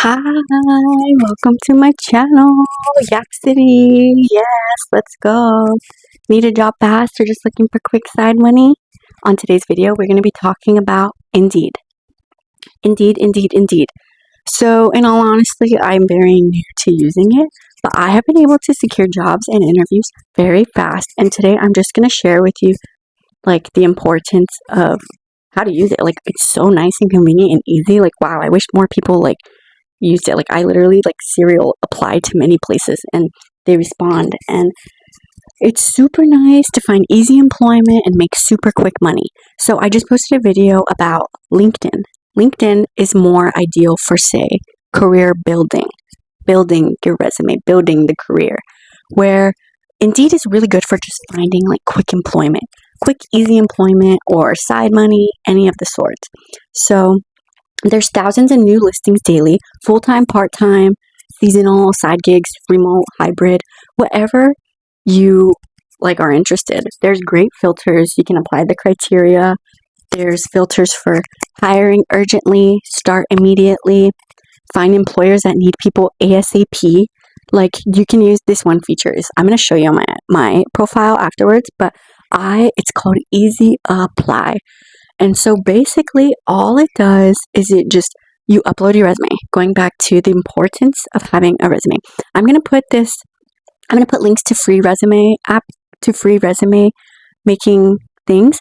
Hi, welcome to my channel, Yak City. Yes, let's go. Need a job fast or just looking for quick side money? On today's video, we're going to be talking about Indeed. Indeed. So, in all honesty, I'm very new to using it, but I have been able to secure jobs and interviews very fast. And today, I'm just going to share with you like the importance of how to use it. Like, it's so nice and convenient and easy. Like, wow, I wish more people used it. Like, I literally serial apply to many places and they respond, and it's super nice to find easy employment and make super quick money. So I just posted a video about LinkedIn. LinkedIn is more ideal for, say, career building your resume, building the career, where Indeed is really good for just finding quick employment, quick easy employment or side money, any of the sorts. So there's thousands of new listings daily, full-time, part-time, seasonal, side gigs, remote, hybrid, whatever you are interested. There's great filters. You can apply the criteria. There's filters for hiring urgently, start immediately, find employers that need people ASAP. You can use this one feature. I'm going to show you on my profile afterwards, but it's called Easy Apply. And so basically all it does is you upload your resume. Going back to the importance of having a resume. I'm going to put links to free resume making things.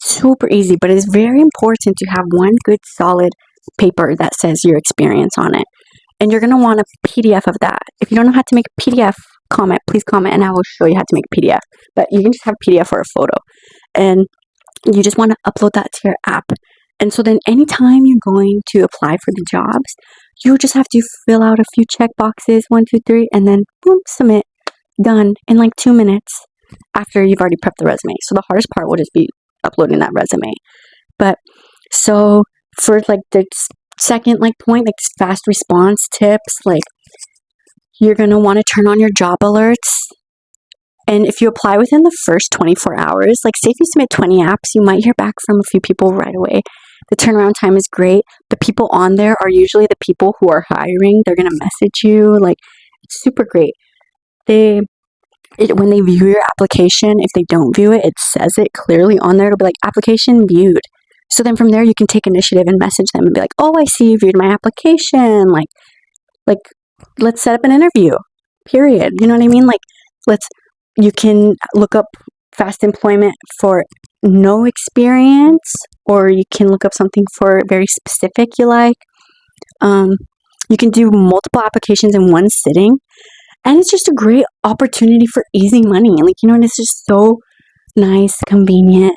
Super easy, but it's very important to have one good solid paper that says your experience on it. And you're going to want a PDF of that. If you don't know how to make a PDF, please comment and I will show you how to make a PDF. But you can just have a PDF or a photo. And you just want to upload that to your app. And so then anytime you're going to apply for the jobs, you just have to fill out a few check boxes, 1, 2, 3, and then boom, submit. Done in 2 minutes after you've already prepped the resume. So the hardest part will just be uploading that resume. But so for the second point, fast response tips, you're going to want to turn on your job alerts. And if you apply within the first 24 hours, say if you submit 20 apps, you might hear back from a few people right away. The turnaround time is great. The people on there are usually the people who are hiring. They're going to message you. It's super great. When they view your application, if they don't view it, it says it clearly on there. It'll be application viewed. So then from there, you can take initiative and message them and be oh, I see you viewed my application. Let's set up an interview, period. You know what I mean? You can look up fast employment for no experience, or you can look up something for very specific you like. You can do multiple applications in one sitting, and it's just a great opportunity for easy money. It's just so nice, convenient.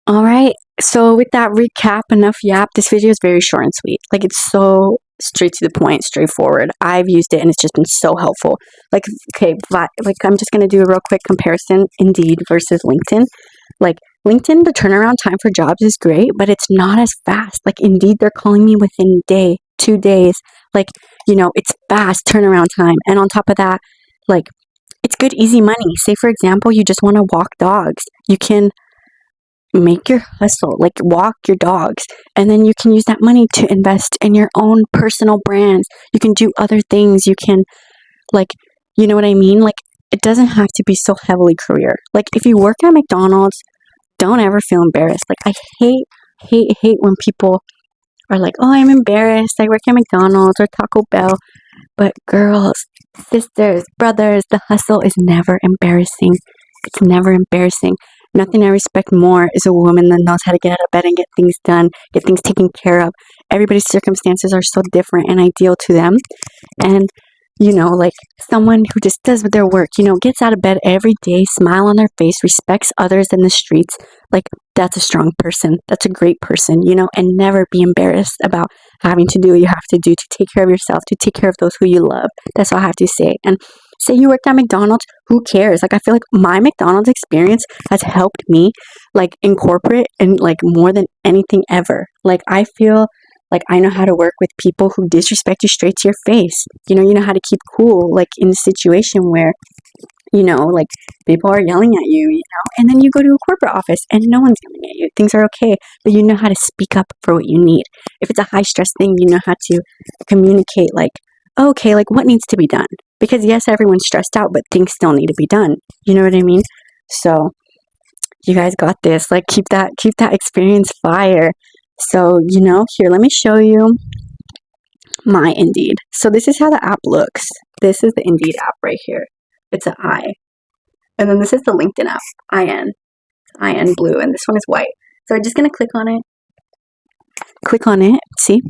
All right, so with that recap, enough yap. This video is very short and sweet. It's so straight to the point, straightforward. I've used it and it's just been so helpful. Okay, I'm just gonna do a real quick comparison, Indeed versus LinkedIn. LinkedIn, the turnaround time for jobs is great, but it's not as fast. Indeed, they're calling me within a day, 2 days. It's fast turnaround time. And on top of that, it's good, easy money. Say, for example, you just want to walk dogs. You can make your hustle, walk your dogs, and then you can use that money to invest in your own personal brands. You can do other things. You can, you know what I mean? It doesn't have to be so heavily career. If you work at McDonald's, don't ever feel embarrassed. I hate when people are oh, I'm embarrassed, I work at McDonald's or Taco Bell. But girls, sisters, brothers, the hustle is never embarrassing. It's never embarrassing. Nothing I respect more is a woman that knows how to get out of bed and get things done, get things taken care of. Everybody's circumstances are so different and ideal to them. And, someone who just does their work, gets out of bed every day, smile on their face, respects others in the streets. That's a strong person. That's a great person, and never be embarrassed about having to do what you have to do to take care of yourself, to take care of those who you love. That's all I have to say. And say you worked at McDonald's, who cares? I feel my McDonald's experience has helped me, in corporate and, more than anything ever. I feel I know how to work with people who disrespect you straight to your face. You know how to keep cool, in a situation where You know, like people are yelling at you, you know, and then you go to a corporate office and no one's yelling at you. Things are okay, but you know how to speak up for what you need. If it's a high stress thing, you know how to communicate, like, okay, like what needs to be done? Because yes, everyone's stressed out, but things still need to be done. You know what I mean? So you guys got this. Like keep that experience fire. So, you know, here, let me show you my Indeed. So this is how the app looks. This is the Indeed app right here. It's an I. And then this is the LinkedIn app, IN blue, and this one is white. So I'm just going to click on it. Click on it. See?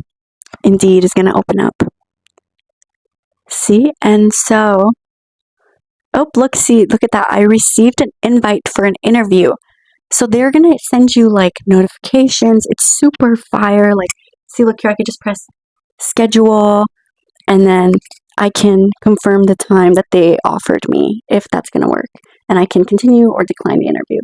Indeed is going to open up. See? And so, oh, look at that. I received an invite for an interview. So they're going to send you like notifications. It's super fire. Like, see, look here, I could just press schedule and then I can confirm the time that they offered me if that's going to work. And I can continue or decline the interview.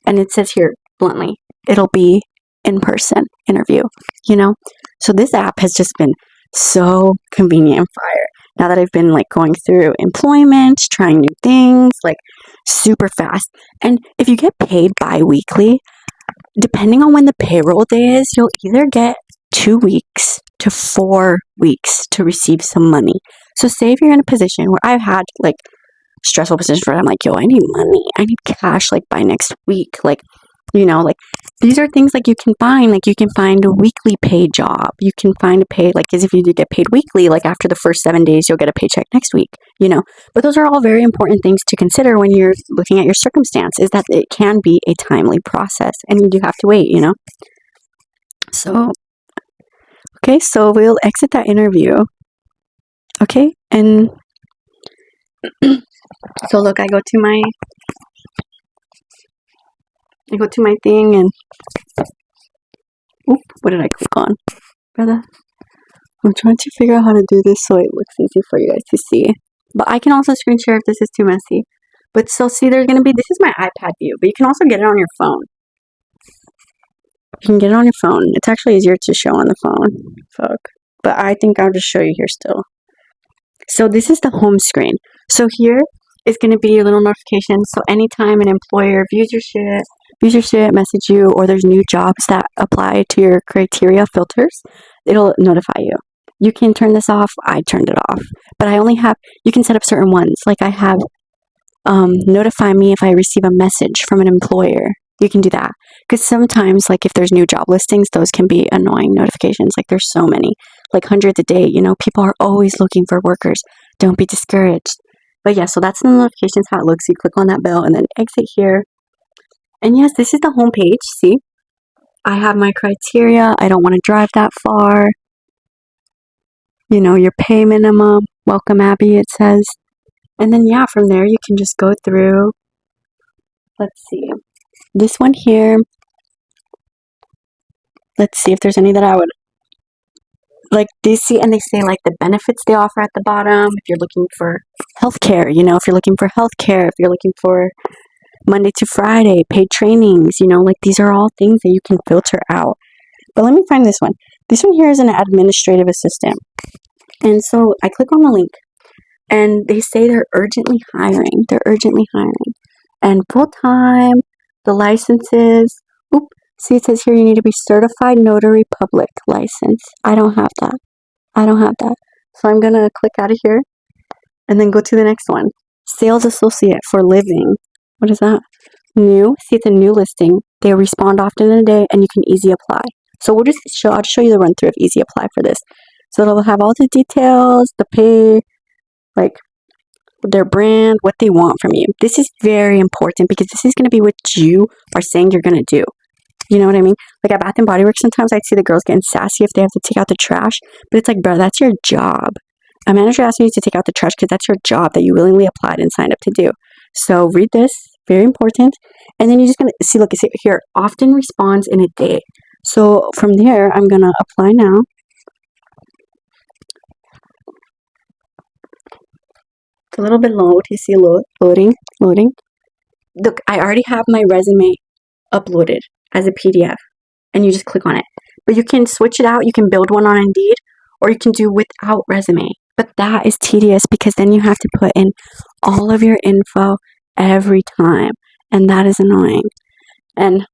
And it says here bluntly, it'll be in-person interview, you know? So this app has just been so convenient and fire. Now that I've been like going through employment, trying new things, like super fast. And if you get paid bi-weekly, depending on when the payroll day is, you'll either get 2 weeks to 4 weeks to receive some money. So say if you're in a position where I've had like stressful positions where I'm like, yo, I need money. I need cash like by next week. Like, you know, like these are things like you can find. Like you can find a weekly pay job. You can find a pay, like as if you do get paid weekly, like after the first 7 days, you'll get a paycheck next week, you know. But those are all very important things to consider when you're looking at your circumstance, is that it can be a timely process and you do have to wait, you know. So, okay, so we'll exit that interview. Okay, and so look, I go to my thing and oop, what did I click on? Brother, I'm trying to figure out how to do this so it looks easy for you guys to see. But I can also screen share if this is too messy. But so see, there's going to be, this is my iPad view, but you can also get it on your phone. You can get it on your phone. It's actually easier to show on the phone. Fuck. But I think I'll just show you here still. So this is the home screen. So here is going to be your little notification. So anytime an employer views your shit, message you, or there's new jobs that apply to your criteria filters, it'll notify you. You can turn this off. I turned it off. But I only have, you can set up certain ones. Like I have notify me if I receive a message from an employer. You can do that. Because sometimes, like if there's new job listings, those can be annoying notifications. Like there's so many, like hundreds a day. You know, people are always looking for workers. Don't be discouraged. But yeah, so that's the notifications, how it looks. You click on that bell and then exit here. And yes, this is the home page. See, I have my criteria. I don't want to drive that far. You know, your pay minimum. Welcome, Abby, it says. And then, yeah, from there, you can just go through. Let's see. This one here. Let's see if there's any that I would like. Do you see? And they say like the benefits they offer at the bottom. If you're looking for healthcare, you know, if you're looking for healthcare, if you're looking for Monday to Friday, paid trainings, you know, like these are all things that you can filter out. But let me find this one. This one here is an administrative assistant. And so I click on the link and they say they're urgently hiring. They're urgently hiring. And full-time, the licenses. Oop, see it says here you need to be certified notary public license. I don't have that. So I'm going to click out of here and then go to the next one. Sales associate for living. What is that? New. See, it's a new listing. They respond often in a day, and you can easy apply. So I'll just show you the run through of easy apply for this. So it'll have all the details, the pay, like their brand, what they want from you. This is very important because this is going to be what you are saying you're going to do. You know what I mean? Like at Bath and Body Works, sometimes I'd see the girls getting sassy if they have to take out the trash. But it's like, bro, that's your job. A manager asking you to take out the trash because that's your job that you willingly applied and signed up to do. So read this. Very important. And then you're just going to see, look, it's here, often responds in a day. So from there, I'm going to apply now. It's a little bit low. You see loading. Look, I already have my resume uploaded as a PDF and you just click on it. But you can switch it out. You can build one on Indeed or you can do without resume. But that is tedious because then you have to put in all of your info every time. And that is annoying. And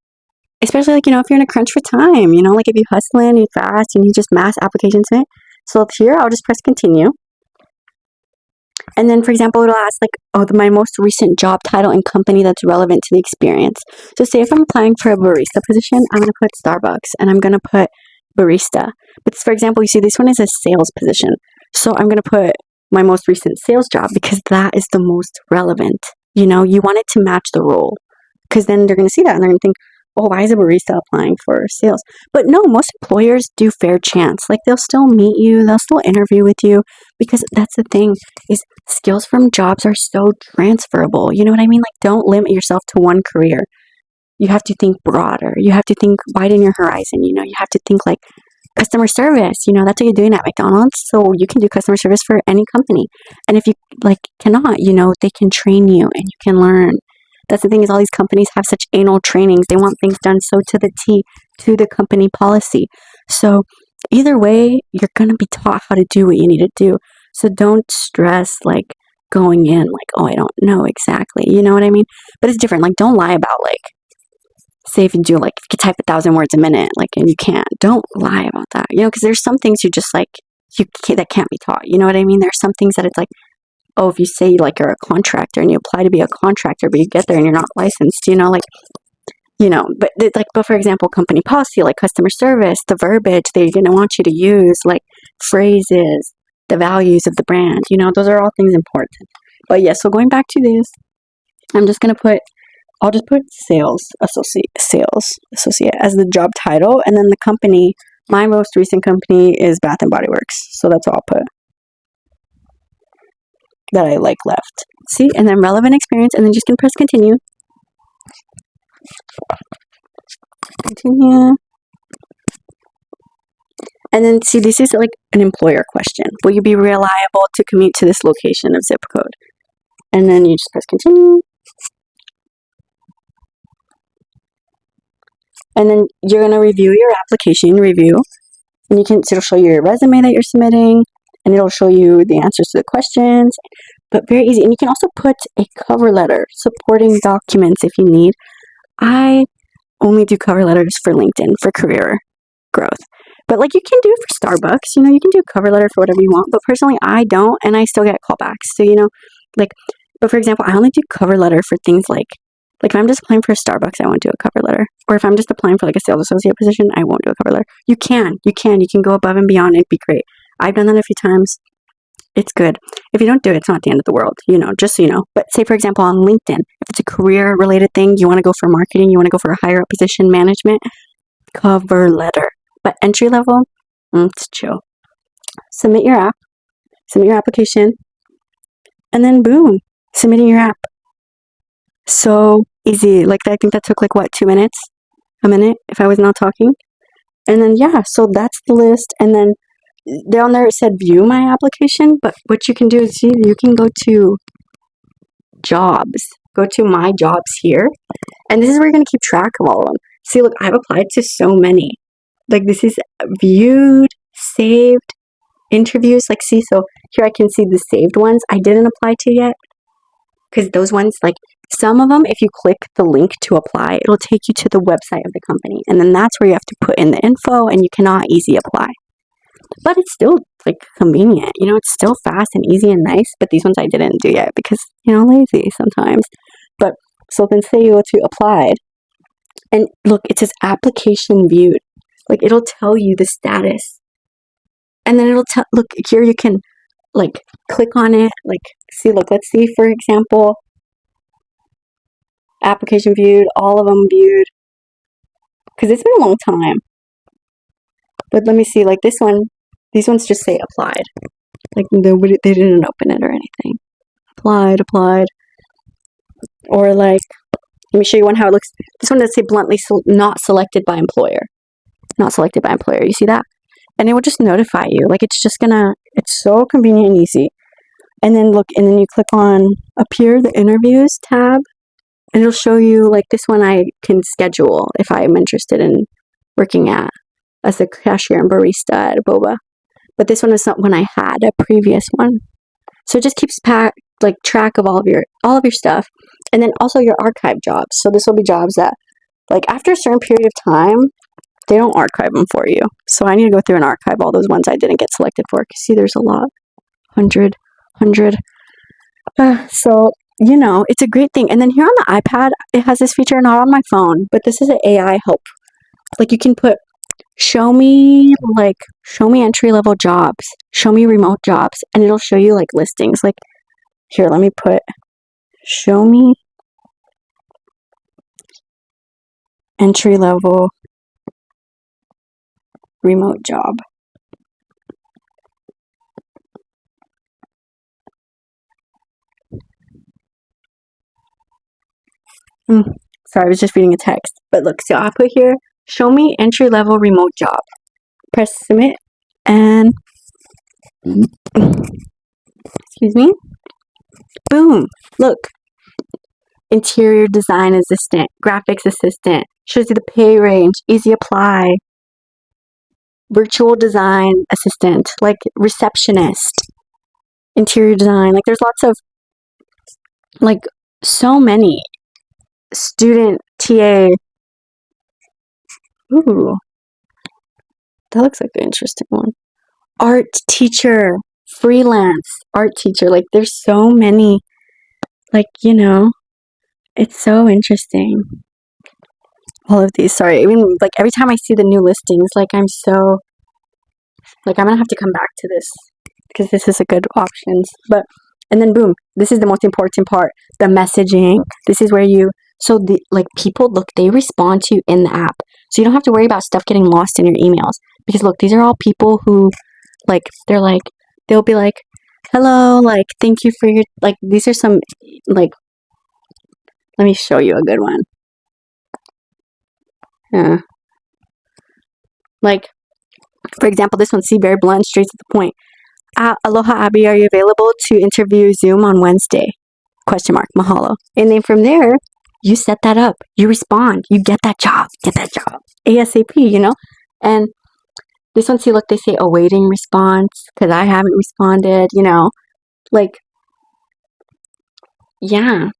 especially like, if you're in a crunch for time, like if you hustle in, you fast, and you just mass applications in it. So here, I'll just press continue. And then, for example, it'll ask like, my most recent job title and company that's relevant to the experience. So say if I'm applying for a barista position, I'm going to put Starbucks and I'm going to put barista. But for example, you see this one is a sales position. So I'm going to put my most recent sales job because that is the most relevant. You want it to match the role because then they're going to see that and they're going to think, oh, why is a barista applying for sales? But no, most employers do fair chance. Like they'll still meet you, they'll still interview with you because that's the thing is skills from jobs are so transferable. You know what I mean? Like don't limit yourself to one career. You have to think broader. You have to think widen your horizon. You have to think like customer service. That's what you're doing at McDonald's. So you can do customer service for any company. And if you cannot, they can train you and you can learn. That's the thing is all these companies have such anal trainings. They want things done so to the T, to the company policy. So either way, you're going to be taught how to do what you need to do. So don't stress going in oh, I don't know exactly. You know what I mean? But it's different. Don't lie about say if you do if you could type 1,000 words a minute and you can't, don't lie about that. Because there's some things you just that can't be taught. You know what I mean? There's some things that it's oh, if you say you're a contractor and you apply to be a contractor, but you get there and you're not licensed, but for example, company policy, customer service, the verbiage they're going to want you to use, phrases, the values of the brand, those are all things important. But yeah, so going back to this, I'll just put sales associate as the job title. And then the company, my most recent company is Bath and Body Works. So that's what I'll put that I left. See, and then relevant experience, and then just gonna press continue. Continue. And then see, this is an employer question. Will you be reliable to commute to this location of zip code? And then you just press continue. And then you're gonna review your application review, and it'll show you your resume that you're submitting, and it'll show you the answers to the questions. But very easy. And you can also put a cover letter, supporting documents if you need. I only do cover letters for LinkedIn for career growth. But you can do it for Starbucks, you can do a cover letter for whatever you want. But personally, I don't, and I still get callbacks. So, but for example, I only do cover letter for things if I'm just applying for a Starbucks, I won't do a cover letter. Or if I'm just applying for a sales associate position, I won't do a cover letter. You can go above and beyond. It'd be great. I've done that a few times. It's good. If you don't do it, it's not the end of the world, just so you know. But say, for example, on LinkedIn, if it's a career-related thing, you want to go for marketing, you want to go for a higher-up position, management, cover letter. But entry level, it's chill. Submit your application, and then boom, submitting your app. So easy. I think that took 2 minutes? A minute, if I was not talking. And then, yeah, so that's the list. And then down there it said view my application, but what you can do is you can go to jobs, go to my jobs here, and this is where you're going to keep track of all of them. See, look, I've applied to so many. This is viewed, saved, interviews. See, so here I can see the saved ones I didn't apply to yet, because those ones, some of them, if you click the link to apply, it'll take you to the website of the company, and then that's where you have to put in the info, and you cannot easy apply. But it's still convenient, it's still fast and easy and nice. But these ones I didn't do yet because lazy sometimes. But so then say you go to applied, and look, it says application viewed. It'll tell you the status, and then it'll tell. Look here, you can click on it. See, look, let's see, for example, application viewed, all of them viewed, because it's been a long time. But let me see, this one. These ones just say applied. Nobody, they didn't open it or anything. Applied. Or let me show you one how it looks. This one does say bluntly not selected by employer. Not selected by employer. You see that? And it will just notify you. It's so convenient and easy. And then look, and then you click on up here, the interviews tab, and it'll show you this one I can schedule if I'm interested in working as a cashier and barista at Boba. but this one is not one I had, a previous one. So it just keeps track of all of your stuff, and then also your archive jobs. So this will be jobs that, like, after a certain period of time, they don't archive them for you. So I need to go through and archive all those ones I didn't get selected for. See, there's a lot. 100. So, it's a great thing. And then here on the iPad, it has this feature, not on my phone, but this is an AI help. Like, you can put, show me entry-level jobs, show me remote jobs, and it'll show you, like, listings. Like, here, let me put, show me entry-level remote job. Sorry, I was just reading a text. But look, so I put here, show me entry-level remote job. Press submit, and excuse me, boom, look. Interior design assistant, graphics assistant, shows you the pay range, easy apply, virtual design assistant, like receptionist, interior design. Like, there's lots of, like, so many. Student TA. Ooh, that looks like an interesting one. Art teacher, freelance art teacher. Like, there's so many. Like, it's so interesting. All of these. Sorry, even like every time I see the new listings, like, I'm gonna have to come back to this because this is a good options. But and then boom, this is the most important part, the messaging. This is where so the people, look, they respond to you in the app. So you don't have to worry about stuff getting lost in your emails, because look, these are all people who, like, they'll be like, hello, like, thank you for your, like, these are some, like, let me show you a good one. Like, for example, this one, see, very blunt, straight to the point. Aloha, Abby, are you available to interview Zoom on Wednesday? ? Mahalo. And then from there, you set that up. You respond. You get that job. ASAP, And this one, see, look, they say awaiting response because I haven't responded, Like, yeah.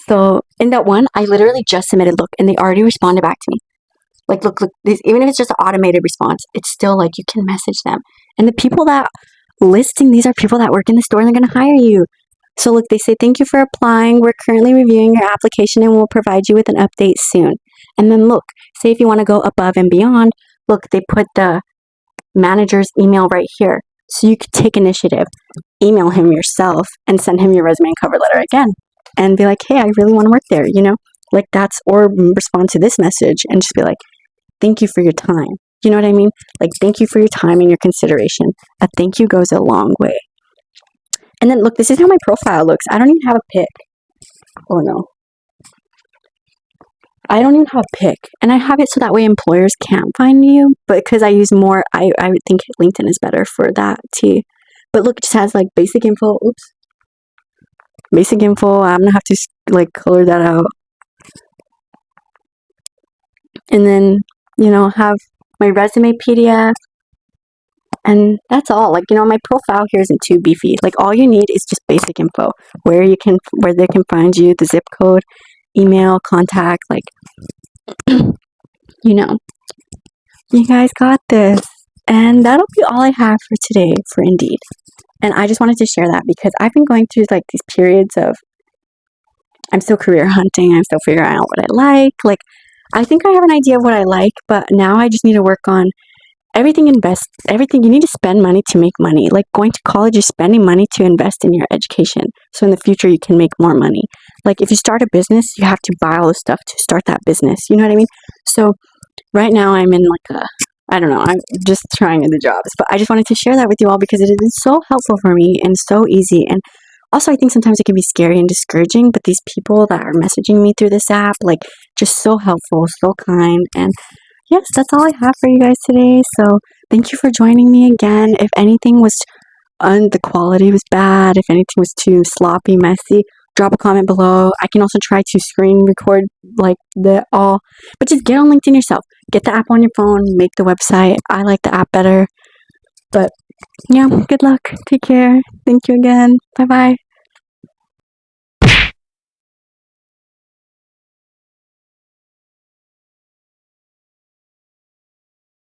So in that one, I literally just submitted, look, and they already responded back to me. Like, look, this, even if it's just an automated response, it's still, like, you can message them. And the people that listing, these are people that work in the store and they're going to hire you. So look, they say, thank you for applying. We're currently reviewing your application and we'll provide you with an update soon. And then look, say if you want to go above and beyond, look, they put the manager's email right here. So you could take initiative, email him yourself and send him your resume and cover letter again. And be like, hey, I really want to work there, Like, that's, or respond to this message and just be like, thank you for your time. You know what I mean? Like, thank you for your time and your consideration. A thank you goes a long way. And then look, this is how my profile looks. I don't even have a pic. Oh no. I don't even have a pic. And I have it so that way employers can't find you. But because I use more, I would think LinkedIn is better for that too. But look, it just has like basic info. Oops. Basic info. I'm going to have to like color that out. And then, have my resume PDF. And that's all. Like, my profile here isn't too beefy. Like, all you need is just basic info. Where they can find you, the zip code, email, contact, like, You guys got this. And that'll be all I have for today for Indeed. And I just wanted to share that because I've been going through, like, these periods of, I'm still career hunting. I'm still figuring out what I like. Like, I think I have an idea of what I like, but now I just need to work on everything. You need to spend money to make money. Like, going to college is spending money to invest in your education. So in the future, you can make more money. Like, if you start a business, you have to buy all the stuff to start that business. You know what I mean? So right now I'm in like I'm just trying the jobs, but I just wanted to share that with you all because it has been so helpful for me and so easy. And also, I think sometimes it can be scary and discouraging, but these people that are messaging me through this app, like, just so helpful, so kind. And yes, that's all I have for you guys today. So thank you for joining me again. If anything was, the quality was bad, if anything was too sloppy, messy, drop a comment below. I can also try to screen record like but just get on LinkedIn yourself. Get the app on your phone, make the website. I like the app better. But Yeah, good luck. Take care. Thank you again. Bye bye.